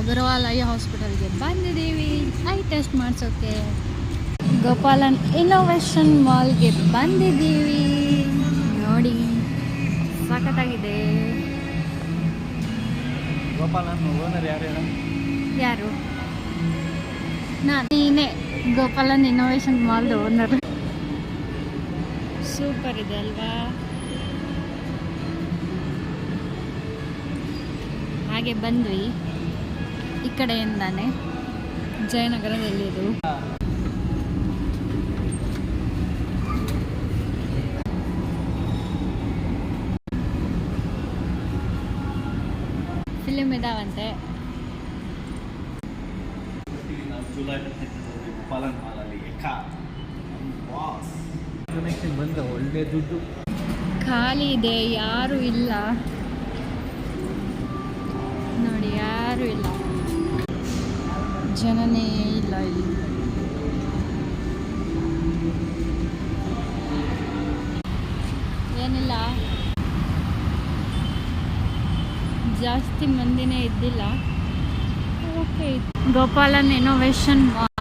Agarwal I ಹಾಸ್ಪಿಟಲ್ಗೆ ಬಂದಿದ್ದೀವಿ I test ಮಾಡಿಸೋಕ್ಕೆ. Gopalan innovation ಮಾಲ್ಗೆ ಬಂದಿದ್ದೀವಿ. ನೋಡಿ ಸಖತ್ತಾಗಿದೆ. ಗೋಪಾಲನ್ ಓನರ್ ಯಾರು? ನೀನೇ ಗೋಪಾಲನ್ ಇನ್ನೋವೇಷನ್ ಮಾಲ್ದು ಓನರ್. ಸೂಪರ್ ಇದೆ ಅಲ್ವಾ? ಹಾಗೆ ಬಂದ್ವಿ ಈ ಕಡೆಯಿಂದಾನೆ. ಜಯನಗರದಲ್ಲಿ ಇದು. ಫಿಲಿಮ್ ಇದಾವಂತೆ. ಗೋಪಾಲನ್ ಮಾಲಲ್ಲಿ ಬಂದ ಒಳ್ಳೆ ದುಡ್ಡು. ಖಾಲಿ ಇದೆ, ಯಾರು ಇಲ್ಲ ನೋಡಿ, ಯಾರು ಇಲ್ಲ, ಜನನೇ ಇಲ್ಲ ಇಲ್ಲಿ. ಏನಿಲ್ಲ, ಜಾಸ್ತಿ ಮಂದಿನೇ ಇದ್ದಿಲ್ಲ. Okay, Gopalan innovation mall.